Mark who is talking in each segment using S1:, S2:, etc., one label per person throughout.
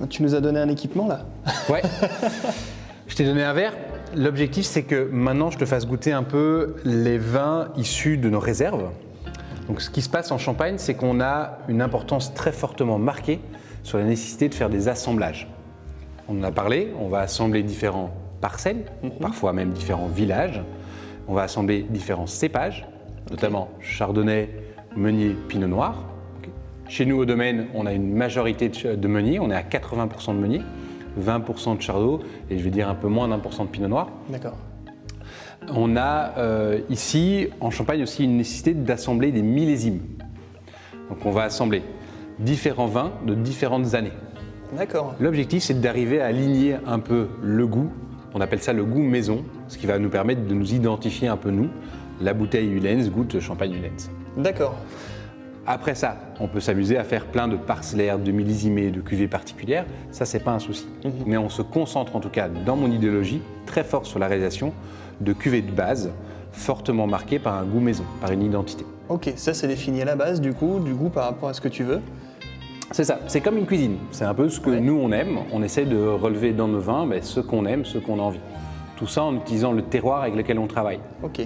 S1: Tu nous as donné un équipement là?
S2: Ouais. Je t'ai donné un verre. L'objectif, c'est que maintenant, je te fasse goûter un peu les vins issus de nos réserves. Donc, ce qui se passe en Champagne, c'est qu'on a une importance très fortement marquée sur la nécessité de faire des assemblages. On en a parlé, on va assembler différents parcelles, parfois même différents villages. On va assembler différents cépages, notamment Chardonnay, Meunier, Pinot Noir. Chez nous, au domaine, on a une majorité de Meunier, on est à 80% de Meunier. 20% de Chardonnay et je vais dire un peu moins d'1% de Pinot Noir.
S1: D'accord.
S2: On a ici, en Champagne aussi, une nécessité d'assembler des millésimes. Donc on va assembler différents vins de différentes années.
S1: D'accord.
S2: L'objectif, c'est d'arriver à aligner un peu le goût. On appelle ça le goût maison, ce qui va nous permettre de nous identifier un peu nous. La bouteille Hulens goûte Champagne Hulens.
S1: D'accord.
S2: Après ça, on peut s'amuser à faire plein de parcellaires, de millésimés, de cuvées particulières. Ça, c'est pas un souci. Mais on se concentre, en tout cas, dans mon idéologie, très fort sur la réalisation de cuvées de base, fortement marquées par un goût maison, par une identité.
S1: Ok, ça c'est défini à la base du goût par rapport à ce que tu veux.
S2: C'est ça, c'est comme une cuisine. C'est un peu ce que nous, on aime. On essaie de relever dans nos vins ce qu'on aime, ce qu'on a envie. Tout ça en utilisant le terroir avec lequel on travaille.
S1: Ok,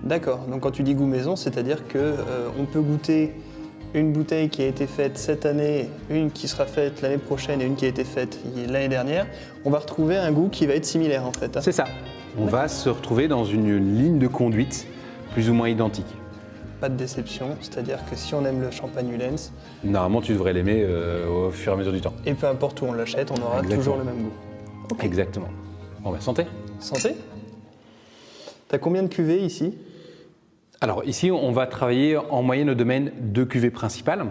S1: d'accord. Donc quand tu dis goût maison, c'est-à-dire que on peut goûter une bouteille qui a été faite cette année, une qui sera faite l'année prochaine et une qui a été faite l'année dernière. On va retrouver un goût qui va être similaire en fait.
S2: C'est ça. On va se retrouver dans une ligne de conduite plus ou moins identique.
S1: Pas de déception, c'est-à-dire que si on aime le champagne Hulens,
S2: normalement tu devrais l'aimer au fur et à mesure du temps.
S1: Et peu importe où on l'achète, on aura toujours le même goût.
S2: Okay. Exactement. Bon bah santé.
S1: Santé. T'as combien de cuvées ici?
S2: Alors ici, on va travailler en moyenne au domaine 2 cuvées principales.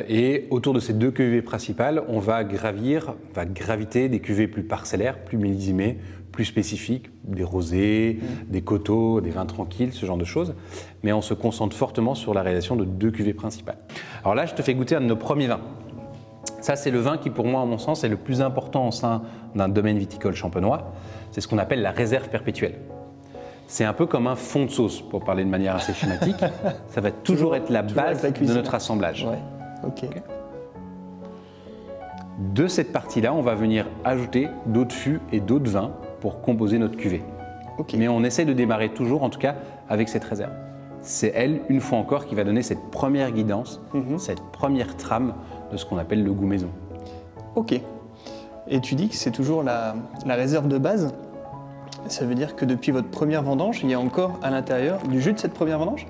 S2: Et autour de ces 2 cuvées principales, on va graviter des cuvées plus parcellaires, plus millésimées, plus spécifiques, des rosés, des coteaux, des vins tranquilles, ce genre de choses. Mais on se concentre fortement sur la réalisation de 2 cuvées principales. Alors là, je te fais goûter un de nos premiers vins. Ça, c'est le vin qui, pour moi, à mon sens, est le plus important au sein d'un domaine viticole champenois. C'est ce qu'on appelle la réserve perpétuelle. C'est un peu comme un fond de sauce, pour parler de manière assez schématique. Ça va toujours être la base de notre assemblage.
S1: Ouais. Okay.
S2: De cette partie-là, on va venir ajouter d'autres fûts et d'autres vins pour composer notre cuvée.
S1: Okay.
S2: Mais on essaie de démarrer toujours, en tout cas, avec cette réserve. C'est elle, une fois encore, qui va donner cette première guidance, cette première trame de ce qu'on appelle le goût maison.
S1: Ok. Et tu dis que c'est toujours la réserve de base. Ça veut dire que depuis votre première vendange, il y a encore à l'intérieur du jus de cette première vendange?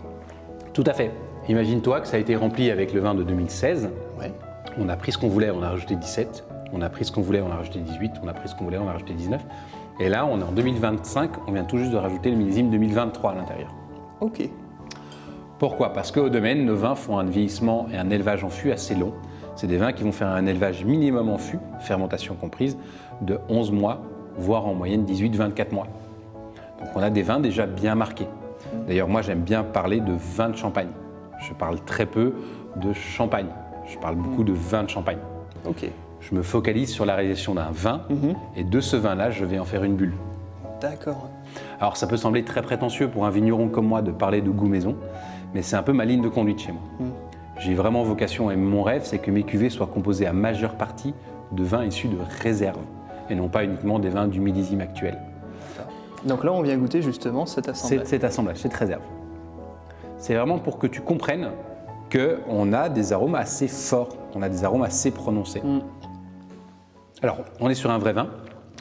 S2: Tout à fait. Imagine-toi que ça a été rempli avec le vin de 2016.
S1: Ouais.
S2: On a pris ce qu'on voulait, on a rajouté 17. On a pris ce qu'on voulait, on a rajouté 18. On a pris ce qu'on voulait, on a rajouté 19. Et là, on est en 2025, on vient tout juste de rajouter le millésime 2023 à l'intérieur.
S1: Ok.
S2: Pourquoi? Parce qu'au domaine, nos vins font un vieillissement et un élevage en fût assez long. C'est des vins qui vont faire un élevage minimum en fût, fermentation comprise, de 11 mois, voire en moyenne 18-24 mois. Donc on a des vins déjà bien marqués. D'ailleurs, moi j'aime bien parler de vin de champagne. Je parle très peu de champagne. Je parle beaucoup de vin de champagne.
S1: Ok.
S2: Je me focalise sur la réalisation d'un vin et de ce vin-là, je vais en faire une bulle.
S1: D'accord.
S2: Alors ça peut sembler très prétentieux pour un vigneron comme moi de parler de goût maison, mais c'est un peu ma ligne de conduite chez moi. J'ai vraiment vocation et mon rêve, c'est que mes cuvées soient composées à majeure partie de vins issus de réserve et non pas uniquement des vins du millésime actuel.
S1: Donc là, on vient goûter justement cet assemblage.
S2: Cet assemblage, cette réserve. C'est vraiment pour que tu comprennes qu'on a des arômes assez forts, on a des arômes assez prononcés. Alors, on est sur un vrai vin.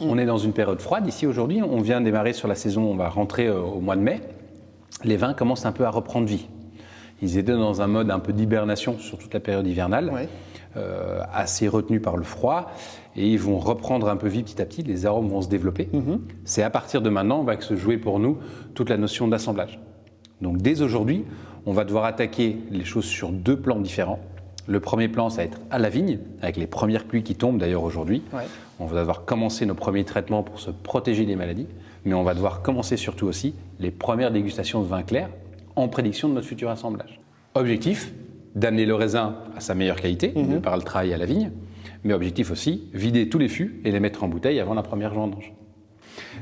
S2: On est dans une période froide ici aujourd'hui. On vient démarrer sur la saison, on va rentrer au mois de mai. Les vins commencent un peu à reprendre vie. Ils étaient dans un mode un peu d'hibernation sur toute la période hivernale, assez retenus par le froid, et ils vont reprendre un peu vie petit à petit, les arômes vont se développer. C'est à partir de maintenant va se jouer pour nous toute la notion d'assemblage. Donc dès aujourd'hui, on va devoir attaquer les choses sur 2 plans différents. Le premier plan, ça va être à la vigne, avec les premières pluies qui tombent d'ailleurs aujourd'hui. On va devoir commencer nos premiers traitements pour se protéger des maladies, mais on va devoir commencer surtout aussi les premières dégustations de vin clair en prédiction de notre futur assemblage. Objectif, d'amener le raisin à sa meilleure qualité, par le travail à la vigne, mais objectif aussi, vider tous les fûts et les mettre en bouteille avant la première vendange.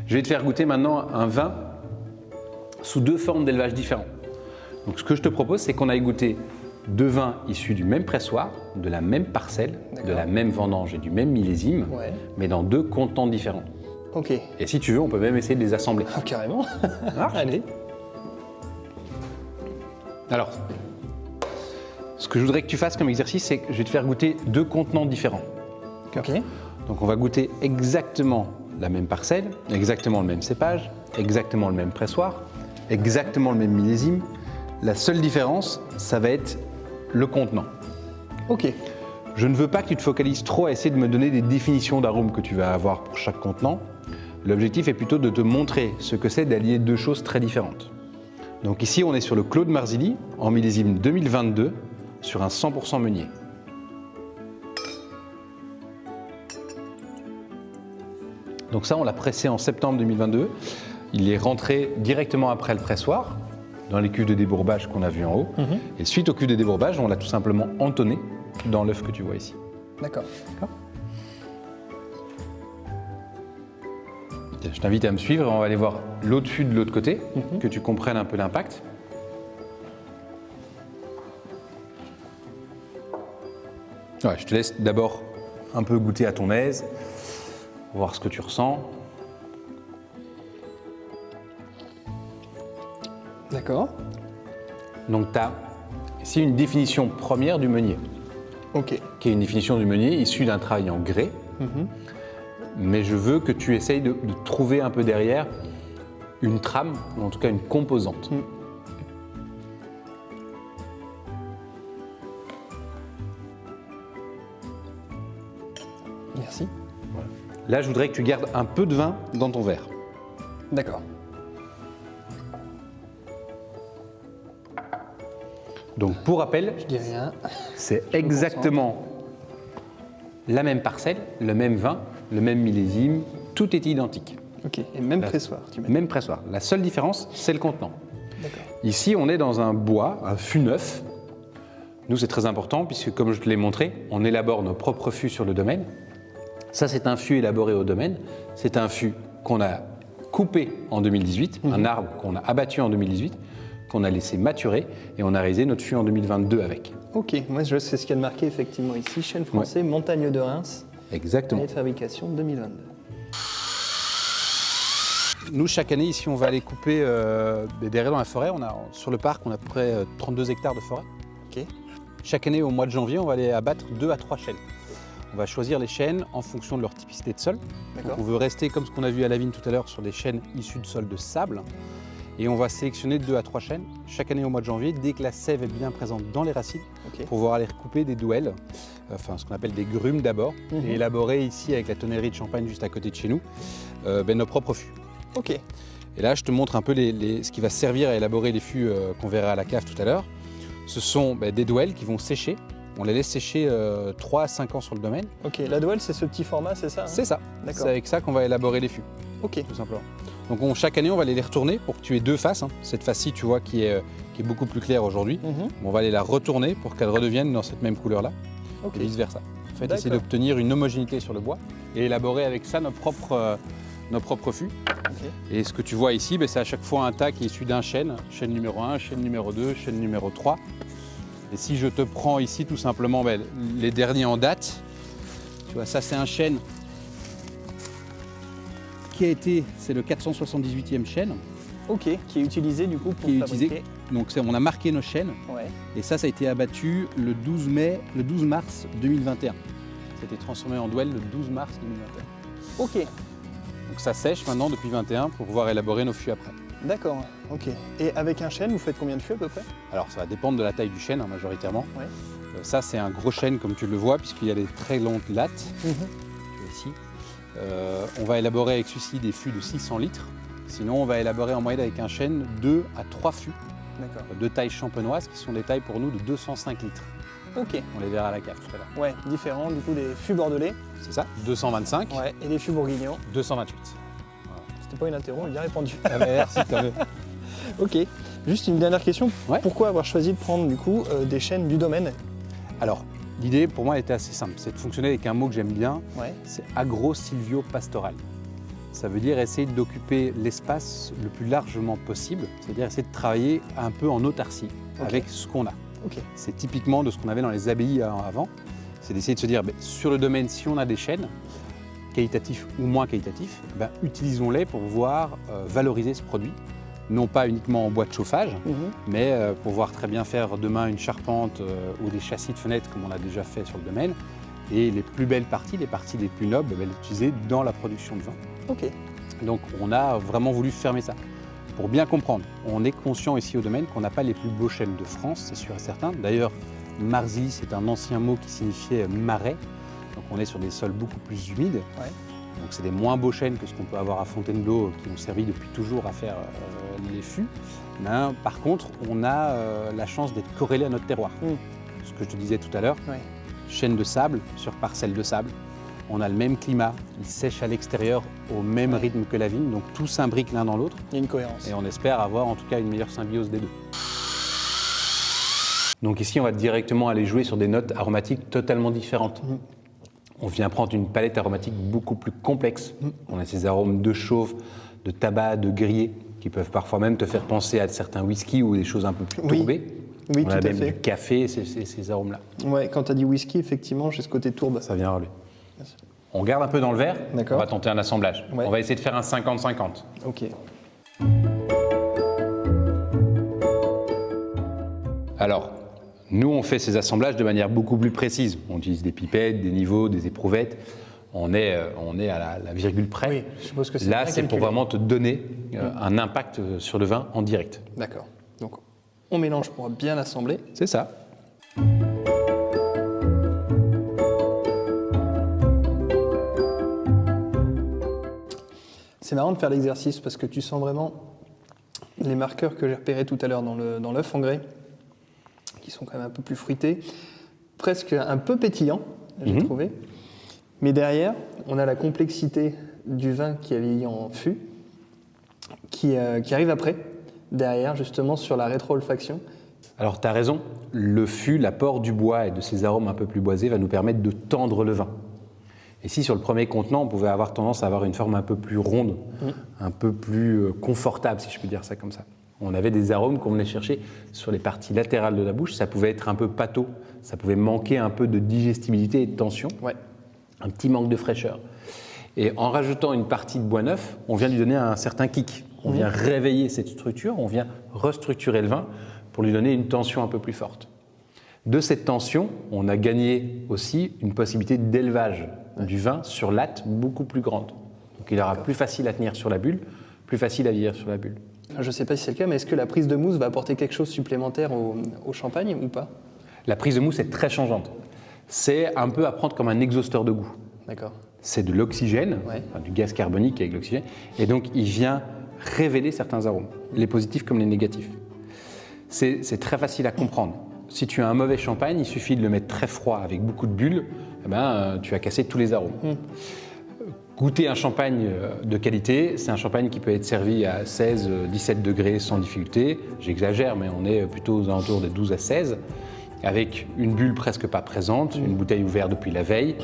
S2: Je vais te faire goûter maintenant un vin sous 2 formes d'élevage différents. Donc ce que je te propose, c'est qu'on aille goûter 2 vins issus du même pressoir, de la même parcelle, de la même vendange et du même millésime, mais dans 2 contenants différents.
S1: Ok.
S2: Et si tu veux, on peut même essayer de les assembler.
S1: Ah, carrément.
S2: Ça marche ?
S1: Allez.
S2: Alors, ce que je voudrais que tu fasses comme exercice, c'est que je vais te faire goûter 2 contenants différents.
S1: Ok.
S2: Donc on va goûter exactement la même parcelle, exactement le même cépage, exactement le même pressoir, exactement le même millésime. La seule différence, ça va être le contenant.
S1: Ok.
S2: Je ne veux pas que tu te focalises trop à essayer de me donner des définitions d'arômes que tu vas avoir pour chaque contenant. L'objectif est plutôt de te montrer ce que c'est d'allier 2 choses très différentes. Donc ici, on est sur le Clos de Marzilly, en millésime 2022, sur un 100% meunier. Donc ça, on l'a pressé en septembre 2022. Il est rentré directement après le pressoir, dans les cuves de débourbage qu'on a vues en haut. Et suite aux cuves de débourbage, on l'a tout simplement entonné dans l'œuf que tu vois ici.
S1: D'accord.
S2: Je t'invite à me suivre et on va aller voir l'autre fût de l'autre côté, que tu comprennes un peu l'impact. Ouais, je te laisse d'abord un peu goûter à ton aise, voir ce que tu ressens.
S1: D'accord.
S2: Donc tu as ici une définition première du meunier,
S1: Ok.
S2: qui est une définition du meunier issue d'un travail en grès. Mais je veux que tu essayes de trouver un peu derrière une trame, ou en tout cas une composante.
S1: Merci.
S2: Là, je voudrais que tu gardes un peu de vin dans ton verre.
S1: D'accord.
S2: Donc pour rappel,
S1: Je dis rien.
S2: c'est exactement la même parcelle, le même vin, le même millésime, tout est identique.
S1: Ok. Et même pressoir, tu mets.
S2: Même pressoir. La seule différence, c'est le contenant.
S1: D'accord.
S2: Ici, on est dans un bois, un fût neuf. Nous, c'est très important puisque, comme je te l'ai montré, on élabore nos propres fûts sur le domaine. Ça, c'est un fût élaboré au domaine. C'est un fût qu'on a coupé en 2018, un arbre qu'on a abattu en 2018, qu'on a laissé maturer et on a réalisé notre fût en 2022 avec.
S1: Ok. Moi, je sais ce qu'il y a de marqué effectivement ici. Chêne français, Montagne de Reims,
S2: Exactement.
S1: année de fabrication 2022.
S2: Nous, chaque année, ici, on va aller couper des derrets dans la forêt. Sur le parc, on a à peu près 32 hectares de forêt.
S1: Ok.
S2: Chaque année, au mois de janvier, on va aller abattre 2 à 3 chênes. On va choisir les chênes en fonction de leur typicité de sol. Donc,
S1: D'accord.
S2: on veut rester, comme ce qu'on a vu à la vigne tout à l'heure, sur des chênes issus de sol de sable. Et on va sélectionner 2 à 3 chênes chaque année au mois de janvier, dès que la sève est bien présente dans les racines,
S1: Ok.
S2: pour pouvoir aller recouper des douelles, enfin ce qu'on appelle des grumes d'abord, et élaborer ici avec la tonnerie de Champagne juste à côté de chez nous, nos propres fûts.
S1: Ok.
S2: Et là, je te montre un peu ce qui va servir à élaborer les fûts qu'on verra à la cave tout à l'heure. Ce sont des douelles qui vont sécher. On les laisse sécher 3 à 5 ans sur le domaine.
S1: Ok. La douelle, c'est ce petit format, c'est ça hein
S2: C'est ça.
S1: D'accord.
S2: C'est avec ça qu'on va élaborer les fûts,
S1: Ok.
S2: tout simplement. Donc chaque année, on va aller les retourner pour que tu aies 2 faces. Hein. Cette face-ci, tu vois, qui est beaucoup plus claire aujourd'hui. On va aller la retourner pour qu'elle redevienne dans cette même couleur-là,
S1: Ok.
S2: et vice-versa. En fait,
S1: D'accord.
S2: essayer d'obtenir une homogénéité sur le bois et élaborer avec ça nos propres fûts.
S1: Ok.
S2: Et ce que tu vois ici, c'est à chaque fois un tas qui est issu d'un chêne. Chêne numéro 1, chêne numéro 2, chêne numéro 3. Et si je te prends ici tout simplement les derniers en date, tu vois, ça c'est un chêne qui a été, c'est le 478e chêne.
S1: Ok. Qui est utilisé du coup pour
S2: Qui est
S1: fabriquer.
S2: utilisé. Donc on a marqué nos chênes.
S1: Ouais.
S2: Et ça a été abattu le 12 mars 2021. Ça a été transformé en douelle le 12 mars 2021.
S1: Ok.
S2: Donc ça sèche maintenant depuis 21 pour pouvoir élaborer nos fûts après.
S1: D'accord. Ok. Et avec un chêne, vous faites combien de fûts à peu près?
S2: Alors ça va dépendre de la taille du chêne majoritairement.
S1: Ouais.
S2: Ça c'est un gros chêne comme tu le vois puisqu'il y a des très longues lattes. Tu vois ici. On va élaborer avec celui-ci des fûts de 600 litres. Sinon on va élaborer en moyenne avec un chêne 2 à 3 fûts
S1: D'accord.
S2: de taille champenoise qui sont des tailles pour nous de 205 litres.
S1: Ok.
S2: On les verra à la cave tout à l'heure.
S1: Ouais. Différent du coup des fûts bordelais.
S2: C'est ça, 225,
S1: Ouais. Et des fûts bourguignons.
S2: 228.
S1: C'était pas une interro, bien répondu.
S2: Ah bah merci, tant mieux.
S1: Ok. Juste une dernière question.
S2: Ouais.
S1: Pourquoi avoir choisi de prendre du coup des chênes du domaine?
S2: Alors, l'idée pour moi elle était assez simple, c'est de fonctionner avec un mot que j'aime bien,
S1: Ouais.
S2: c'est agro-silvio-pastoral. Ça veut dire essayer d'occuper l'espace le plus largement possible, c'est-à-dire essayer de travailler un peu en autarcie
S1: Ok.
S2: avec ce qu'on a.
S1: Ok.
S2: C'est typiquement de ce qu'on avait dans les abbayes avant. C'est d'essayer de se dire, sur le domaine, si on a des chênes, qualitatifs ou moins qualitatifs, utilisons-les pour pouvoir valoriser ce produit. Non pas uniquement en bois de chauffage, mais pour pouvoir très bien faire demain une charpente ou des châssis de fenêtres comme on a déjà fait sur le domaine. Et les plus belles parties, les parties les plus nobles, les utiliser dans la production de vin.
S1: Ok.
S2: Donc on a vraiment voulu fermer ça. Pour bien comprendre, on est conscient ici au domaine qu'on n'a pas les plus beaux chênes de France, c'est sûr et certain. D'ailleurs, Marzilly, c'est un ancien mot qui signifiait marais. Donc on est sur des sols beaucoup plus humides.
S1: Ouais.
S2: Donc c'est des moins beaux chênes que ce qu'on peut avoir à Fontainebleau, qui ont servi depuis toujours à faire les fûts. Mais, par contre, on a la chance d'être corrélé à notre terroir. Ce que je te disais tout à l'heure, chêne de sable sur parcelle de sable. On a le même climat, il sèche à l'extérieur au même rythme que la vigne, donc tout s'imbrique l'un dans l'autre.
S1: Il y a une cohérence.
S2: Et on espère avoir en tout cas une meilleure symbiose des deux. Donc ici, on va directement aller jouer sur des notes aromatiques totalement différentes. On vient prendre une palette aromatique beaucoup plus complexe. On a ces arômes de chauffe, de tabac, de grillé, qui peuvent parfois même te faire penser à certains whiskies ou des choses un peu plus tourbées.
S1: Oui,
S2: on
S1: tout
S2: a
S1: à
S2: même
S1: fait.
S2: du café, ces arômes-là.
S1: Ouais, quand tu as dit whisky, effectivement, j'ai ce côté tourbe.
S2: Ça vient à lui. On garde un peu dans le verre,
S1: D'accord.
S2: on va tenter un assemblage.
S1: Ouais.
S2: On va essayer de faire un 50-50.
S1: Ok.
S2: Alors, nous, on fait ces assemblages de manière beaucoup plus précise. On utilise des pipettes, des niveaux, des éprouvettes. On est à la virgule près.
S1: Oui, je suppose que c'est
S2: Là,
S1: bien
S2: c'est pour
S1: calculé.
S2: vraiment te donner un impact sur le vin en direct.
S1: D'accord. Donc, on mélange pour bien l'assembler.
S2: C'est ça.
S1: C'est marrant de faire l'exercice parce que tu sens vraiment les marqueurs que j'ai repérés tout à l'heure dans l'œuf en grès, qui sont quand même un peu plus fruités, presque un peu pétillants, j'ai trouvé. Mais derrière, on a la complexité du vin qui a vieilli en fût, qui arrive après, derrière, justement, sur la rétro-olfaction.
S2: Alors, tu as raison. Le fût, l'apport du bois et de ces arômes un peu plus boisés va nous permettre de tendre le vin. Et si sur le premier contenant, on pouvait avoir tendance à avoir une forme un peu plus ronde, un peu plus confortable, si je peux dire ça comme ça. On avait des arômes qu'on venait chercher sur les parties latérales de la bouche. Ça pouvait être un peu pâteux, ça pouvait manquer un peu de digestibilité et de tension, un petit manque de fraîcheur. Et en rajoutant une partie de bois neuf, on vient lui donner un certain kick. On vient réveiller cette structure, on vient restructurer le vin pour lui donner une tension un peu plus forte. De cette tension, on a gagné aussi une possibilité d'élevage du vin sur latte beaucoup plus grande. Donc il aura plus facile à tenir sur la bulle, plus facile à vieillir sur la bulle.
S1: Je ne sais pas si c'est le cas, mais est-ce que la prise de mousse va apporter quelque chose supplémentaire au champagne ou pas?
S2: La prise de mousse est très changeante. C'est un peu à prendre comme un exhausteur de goût.
S1: D'accord.
S2: C'est de l'oxygène, enfin, du gaz carbonique avec l'oxygène, et donc il vient révéler certains arômes, les positifs comme les négatifs. C'est très facile à comprendre. Si tu as un mauvais champagne, il suffit de le mettre très froid avec beaucoup de bulles, tu as cassé tous les arômes. Goûter un champagne de qualité, c'est un champagne qui peut être servi à 16-17 degrés sans difficulté. J'exagère, mais on est plutôt aux alentours de 12 à 16, avec une bulle presque pas présente, une bouteille ouverte depuis la veille.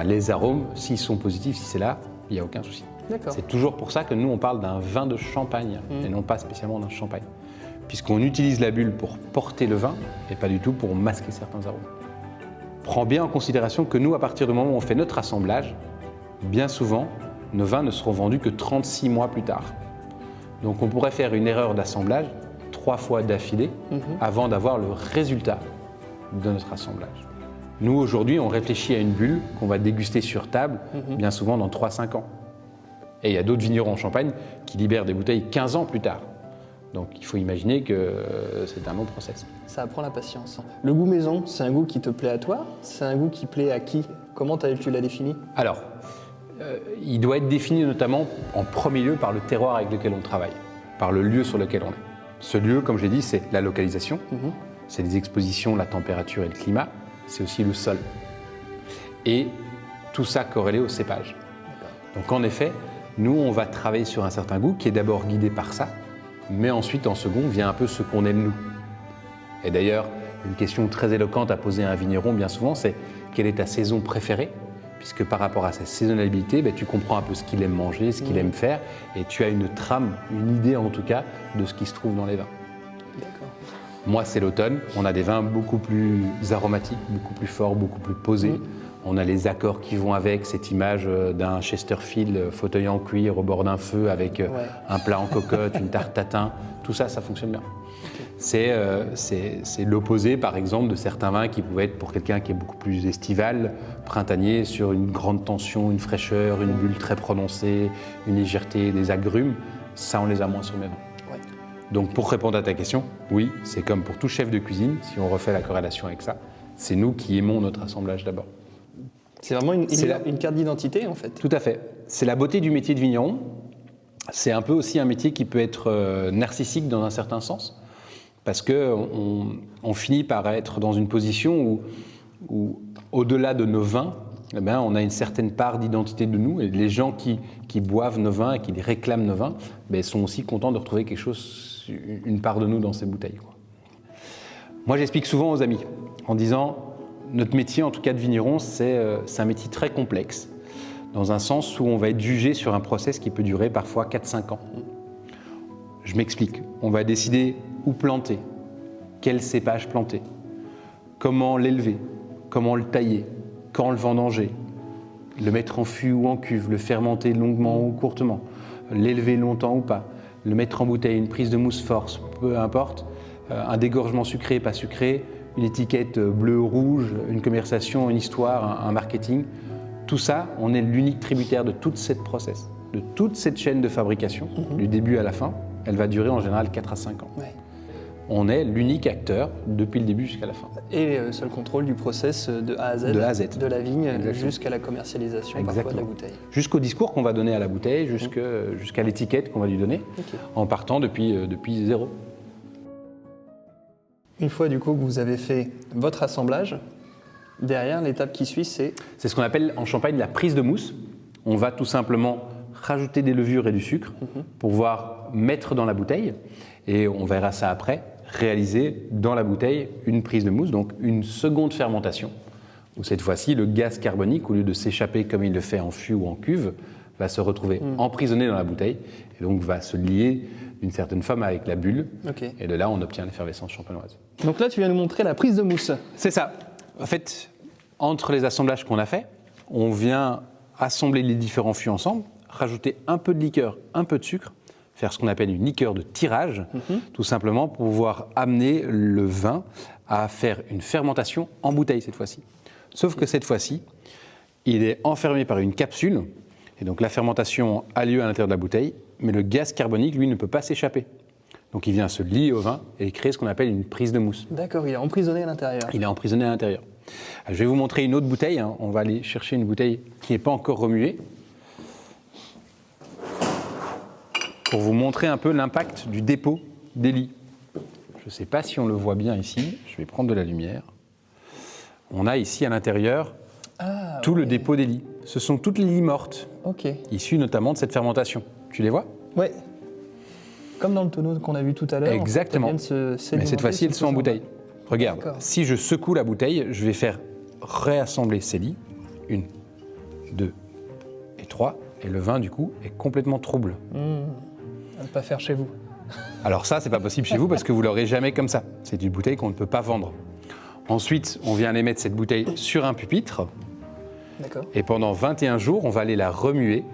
S2: Les arômes, s'ils sont positifs, si c'est là, il n'y a aucun souci. C'est toujours pour ça que nous, on parle d'un vin de champagne, et non pas spécialement d'un champagne. Puisqu'on utilise la bulle pour porter le vin, et pas du tout pour masquer certains arômes. Prends bien en considération que nous, à partir du moment où on fait notre assemblage, bien souvent, nos vins ne seront vendus que 36 mois plus tard. Donc on pourrait faire une erreur d'assemblage 3 fois d'affilée avant d'avoir le résultat de notre assemblage. Nous, aujourd'hui, on réfléchit à une bulle qu'on va déguster sur table, bien souvent dans 3-5 ans. Et il y a d'autres vignerons en Champagne qui libèrent des bouteilles 15 ans plus tard. Donc il faut imaginer que c'est un long process.
S1: Ça apprend la patience. Le goût maison, c'est un goût qui te plaît à toi? C'est un goût qui plaît à qui? Comment tu l'as défini?
S2: Alors, il doit être défini notamment en premier lieu par le terroir avec lequel on travaille, par le lieu sur lequel on est. Ce lieu, comme j'ai dit, c'est la localisation, c'est les expositions, la température et le climat, c'est aussi le sol. Et tout ça corrélé au cépage. Donc en effet, nous, on va travailler sur un certain goût qui est d'abord guidé par ça, mais ensuite, en second, vient un peu ce qu'on aime nous. Et d'ailleurs, une question très éloquente à poser à un vigneron, bien souvent, c'est quelle est ta saison préférée? Puisque par rapport à sa saisonnalité, tu comprends un peu ce qu'il aime manger, ce qu'il aime faire, et tu as une trame, une idée en tout cas, de ce qui se trouve dans les vins.
S1: D'accord.
S2: Moi, c'est l'automne. On a des vins beaucoup plus aromatiques, beaucoup plus forts, beaucoup plus posés. On a les accords qui vont avec, cette image d'un Chesterfield, fauteuil en cuir au bord d'un feu avec un plat en cocotte, une tarte tatin. Tout ça, ça fonctionne bien. C'est l'opposé, par exemple, de certains vins qui pouvaient être pour quelqu'un qui est beaucoup plus estival, printanier, sur une grande tension, une fraîcheur, une bulle très prononcée, une légèreté, des agrumes. Ça, on les a moins sur mes vins. Ouais. Donc, pour répondre à ta question, oui, c'est comme pour tout chef de cuisine, si on refait la corrélation avec ça, c'est nous qui aimons notre assemblage d'abord.
S1: C'est vraiment une carte d'identité, en fait.
S2: Tout à fait. C'est la beauté du métier de vigneron. C'est un peu aussi un métier qui peut être narcissique dans un certain sens. Parce qu'on finit par être dans une position où au-delà de nos vins, eh bien, on a une certaine part d'identité de nous. Et les gens qui boivent nos vins et qui réclament nos vins sont aussi contents de retrouver quelque chose, une part de nous dans ces bouteilles, quoi. Moi, j'explique souvent aux amis en disant notre métier, en tout cas de vigneron, c'est un métier très complexe, dans un sens où on va être jugé sur un process qui peut durer parfois 4-5 ans. Je m'explique. On va décider où planter, quel cépage planter, comment l'élever, comment le tailler, quand le vendanger, le mettre en fût ou en cuve, le fermenter longuement ou courtement, l'élever longtemps ou pas, le mettre en bouteille, une prise de mousse force, peu importe, un dégorgement sucré, pas sucré, une étiquette bleu ou rouge, une conversation, une histoire, un marketing. Tout ça, on est l'unique tributaire de toute cette process, de toute cette chaîne de fabrication, du début à la fin. Elle va durer en général 4 à 5 ans. Ouais. On est l'unique acteur depuis le début jusqu'à la fin.
S1: Et seul contrôle du process de A à Z, de la vigne jusqu'à la commercialisation parfois de la bouteille.
S2: Jusqu'au discours qu'on va donner à la bouteille, jusqu'à l'étiquette qu'on va lui donner, en partant depuis zéro.
S1: Une fois du coup que vous avez fait votre assemblage, derrière, l'étape qui suit, c'est
S2: ce qu'on appelle en Champagne la prise de mousse. On va tout simplement rajouter des levures et du sucre pour pouvoir mettre dans la bouteille. Et on verra ça après, réaliser dans la bouteille une prise de mousse, donc une seconde fermentation, où cette fois-ci, le gaz carbonique, au lieu de s'échapper comme il le fait en fût ou en cuve, va se retrouver emprisonné dans la bouteille et donc va se lier d'une certaine forme avec la bulle. Et de là, on obtient l'effervescence champenoise.
S1: Donc là, tu viens nous montrer la prise de mousse.
S2: C'est ça. En fait, entre les assemblages qu'on a faits, on vient assembler les différents fûts ensemble, rajouter un peu de liqueur, un peu de sucre, faire ce qu'on appelle une liqueur de tirage, tout simplement pour pouvoir amener le vin à faire une fermentation en bouteille cette fois-ci. Sauf que cette fois-ci, il est enfermé par une capsule, et donc la fermentation a lieu à l'intérieur de la bouteille, mais le gaz carbonique, lui, ne peut pas s'échapper. Donc il vient se lier au vin et créer ce qu'on appelle une prise de mousse.
S1: D'accord, il est emprisonné à l'intérieur.
S2: Il est emprisonné à l'intérieur. Je vais vous montrer une autre bouteille. On va aller chercher une bouteille qui n'est pas encore remuée, pour vous montrer un peu l'impact du dépôt d'Élie. Je ne sais pas si on le voit bien ici. Je vais prendre de la lumière. On a ici à l'intérieur tout le dépôt d'Élie. Ce sont toutes les lies mortes, issues notamment de cette fermentation. Tu les vois ?
S1: Oui. Comme dans le tonneau qu'on a vu tout à l'heure.
S2: Exactement. Mais cette fois-ci, elles sont en bouteille. Regarde, si je secoue la bouteille, je vais faire réassembler ces lies. 1, 2 et 3. Et le vin, du coup, est complètement trouble.
S1: À ne pas faire chez vous.
S2: Alors ça, c'est pas possible chez vous parce que vous l'aurez jamais comme ça. C'est une bouteille qu'on ne peut pas vendre. Ensuite, on vient aller mettre cette bouteille sur un pupitre.
S1: D'accord.
S2: Et pendant 21 jours, on va aller la remuer,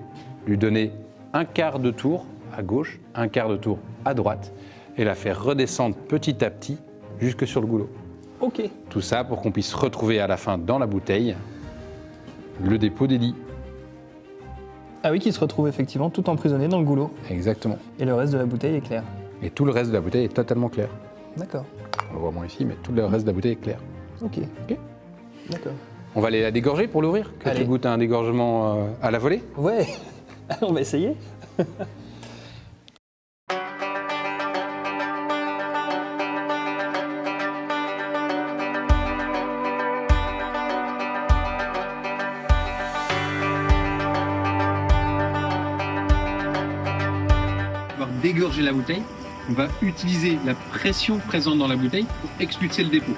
S2: lui donner un quart de tour à gauche, un quart de tour à droite, et la faire redescendre petit à petit jusque sur le goulot.
S1: Ok.
S2: Tout ça pour qu'on puisse retrouver à la fin dans la bouteille le dépôt d'Élie.
S1: Ah oui, qui se retrouve effectivement tout emprisonné dans le goulot.
S2: Exactement.
S1: Et le reste de la bouteille est clair.
S2: Et tout le reste de la bouteille est totalement clair.
S1: D'accord.
S2: On le voit moins ici, mais tout le reste de la bouteille est clair.
S1: Ok. D'accord.
S2: On va aller la dégorger pour l'ouvrir. Que tu goûtes un dégorgement à la volée ?
S1: Ouais. On va essayer.
S3: Dégorger la bouteille, on va utiliser la pression présente dans la bouteille pour expulser le dépôt.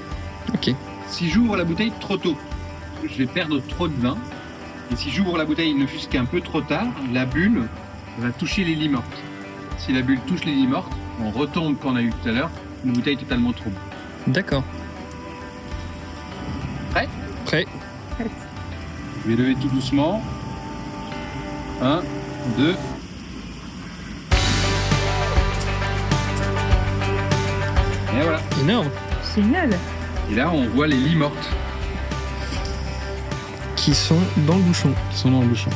S1: Ok.
S3: Si j'ouvre la bouteille trop tôt, je vais perdre trop de vin. Et si j'ouvre la bouteille ne fût-ce qu'un peu trop tard, la bulle va toucher les lies mortes. Si la bulle touche les lies mortes, on retombe, quand on a eu tout à l'heure, une bouteille totalement trouble.
S1: D'accord.
S3: Prêt?
S1: Prêt.
S3: Je vais lever tout doucement. 1, 2. Et voilà.
S1: Énorme.
S4: Génial.
S3: Et là, on voit les lies mortes
S1: Qui sont dans le bouchon.
S3: qui sont dans le bouchon.